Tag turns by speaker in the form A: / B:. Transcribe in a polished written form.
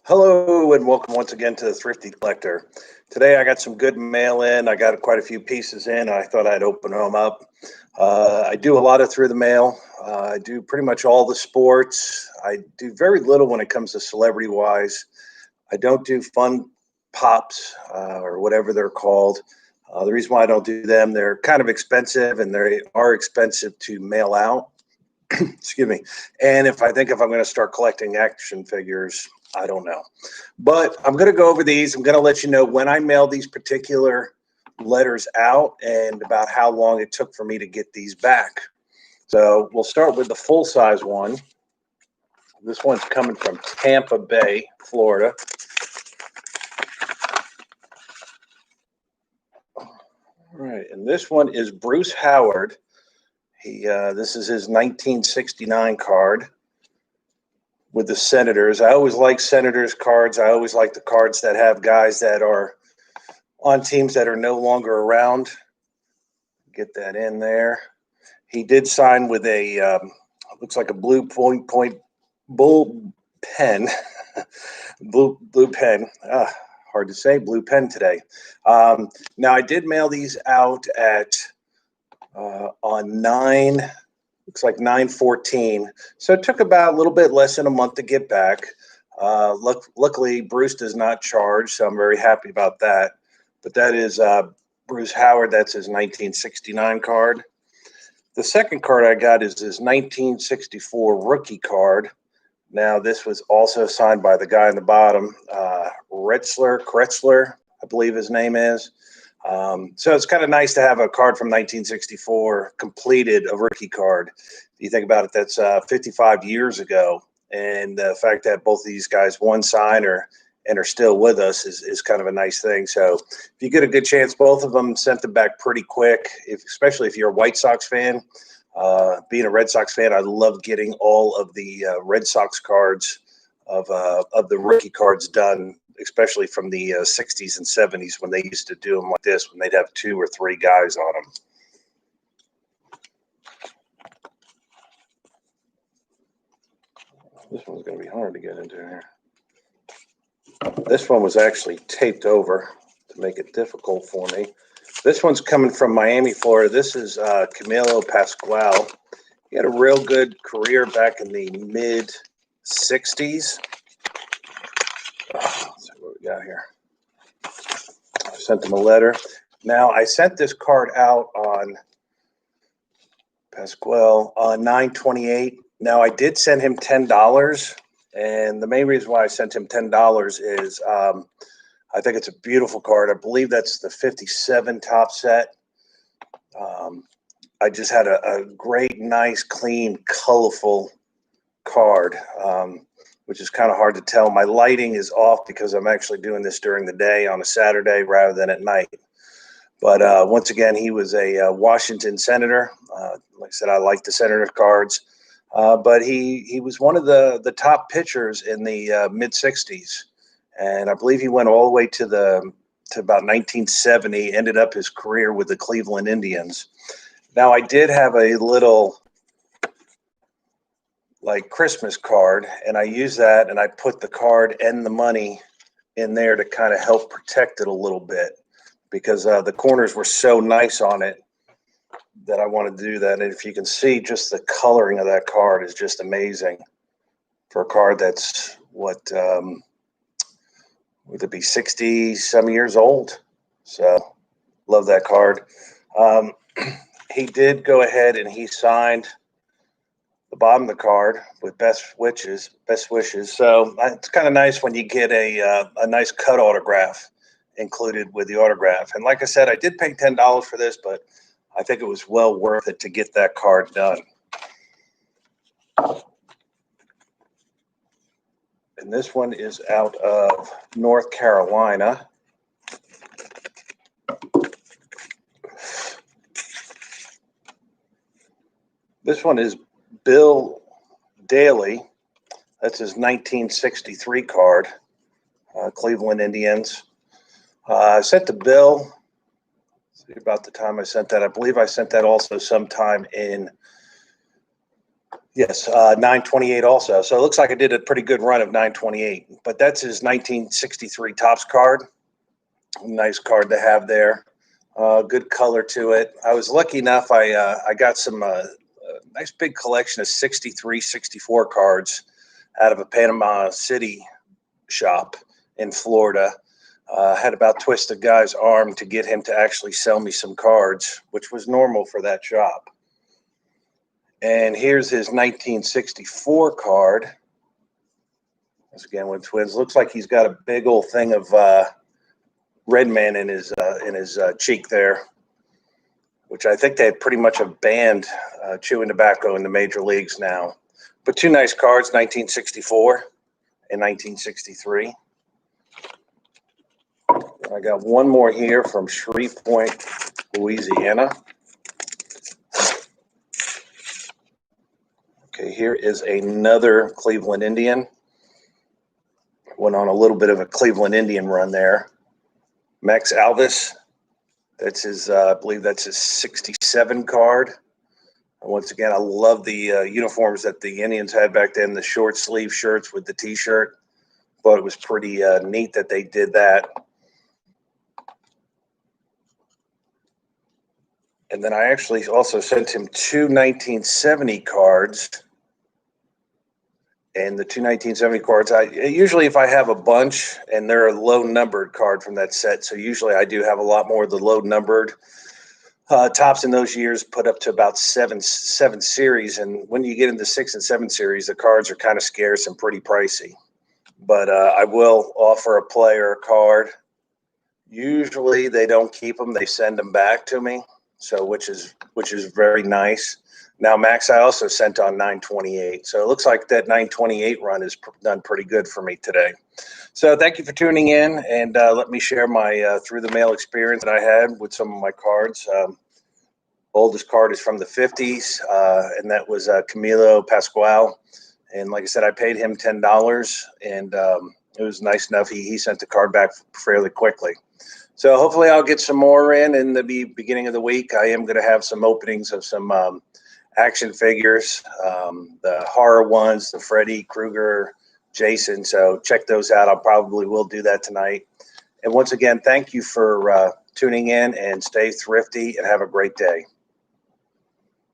A: Hello and welcome once again to the Thrifty Collector. Today I got some good mail in. I got quite a few pieces in. I thought I'd open them up. I do a lot of through the mail. I do pretty much all the sports. I do very little when it comes to celebrity wise. I don't do fun pops or whatever they're called. The reason why I don't do them, they're kind of expensive and they are expensive to mail out. Excuse me. And if I'm going to start collecting action figures, I don't know. But I'm going to go over these. I'm going to let you know when I mail these particular letters out and about how long it took for me to get these back. So we'll start with the full-size one. This one's coming from Tampa Bay, Florida. All right, and this one is Bruce Howard. This is his 1969 card with the Senators. I always like Senators cards. I always like the cards that have guys that are on teams that are no longer around. Get that in there. He did sign with a looks like a blue bull pen. blue pen. Hard to say, blue pen today. Now I did mail these out at on 9. Looks like 9/14. So it took about a little bit less than a month to get back. Luckily, Bruce does not charge, so I'm very happy about that. But that is Bruce Howard. That's his 1969 card. The second card I got is his 1964 rookie card. Now, this was also signed by the guy in the bottom, Kretzler, I believe his name is. So it's kind of nice to have a card from 1964 completed, a rookie card. If you think about it, that's 55 years ago. And the fact that both of these guys won sign and are still with us is kind of a nice thing. So if you get a good chance, both of them sent them back pretty quick, especially if you're a White Sox fan. Being a Red Sox fan, I love getting all of the Red Sox cards of the rookie cards done, especially from the 60s and 70s when they used to do them like this, when they'd have 2 or 3 guys on them. This one's going to be hard to get into here. This one was actually taped over to make it difficult for me. This one's coming from Miami, Florida. This is Camilo Pascual. He had a real good career back in the mid-60s. Let's see what we got here. I sent him a letter. Now, I sent this card out on Pascual on 9/28. Now, I did send him $10, and the main reason why I sent him $10 is I think it's a beautiful card. I believe that's the 57 top set. I just had a great, nice, clean, colorful card, which is kind of hard to tell. My lighting is off because I'm actually doing this during the day on a Saturday rather than at night. But once again, he was a Washington senator. Like I said, I like the senator cards. But he was one of the top pitchers in the mid-60s. And I believe he went all the way to about 1970, ended up his career with the Cleveland Indians. Now, I did have a little like Christmas card, and I used that, and I put the card and the money in there to kind of help protect it a little bit because the corners were so nice on it that I wanted to do that. And if you can see, just the coloring of that card is just amazing for a card that's what would it be 60 some years old. So love that card. He did go ahead and he signed the bottom of the card with best wishes. So it's kind of nice when you get a nice cut autograph included with the autograph. And like I said, I did pay $10 for this, but I think it was well worth it to get that card done. And this one is out of North Carolina. This one is Bill Daly. That's his 1963 card, Cleveland Indians. I sent to Bill. See about the time I sent that. I believe I sent that also sometime in Yes, 928 also. So it looks like I did a pretty good run of 928, but that's his 1963 Topps card. Nice card to have there. Good color to it. I was lucky enough. I got some nice big collection of 63, 64 cards out of a Panama City shop in Florida. Had about twisted guy's arm to get him to actually sell me some cards, which was normal for that shop. And here's his 1964 card. Once again with Twins. Looks like he's got a big old thing of red man in his cheek there, which I think they pretty much have banned chewing tobacco in the major leagues now. But two nice cards, 1964 and 1963. I got one more here from Shreveport, Louisiana. Okay, here is another Cleveland Indian. Went on a little bit of a Cleveland Indian run there. Max Alvis. That's his, I believe that's his 67 card. And once again, I love the uniforms that the Indians had back then, the short sleeve shirts with the T-shirt. Thought it was pretty neat that they did that. And then I actually also sent him two 1970 cards. And the two 1970 cards, usually if I have a bunch and they're a low numbered card from that set, so usually I do have a lot more of the low numbered Topps in those years, put up to about seven series. And when you get into 6 and 7 series, the cards are kind of scarce and pretty pricey. But I will offer a player a card. Usually they don't keep them; they send them back to me. So which is very nice. Now, Max, I also sent on 928. So it looks like that 928 run has done pretty good for me today. So thank you for tuning in, and let me share my through the mail experience that I had with some of my cards. Oldest card is from the 50s, and that was Camilo Pascual. And like I said, I paid him $10, and it was nice enough. He sent the card back fairly quickly. So hopefully I'll get some more in the beginning of the week. I am going to have some openings of some action figures, the horror ones, the Freddy Krueger, Jason. So check those out. Will do that tonight. And once again, thank you for tuning in, and stay thrifty and have a great day.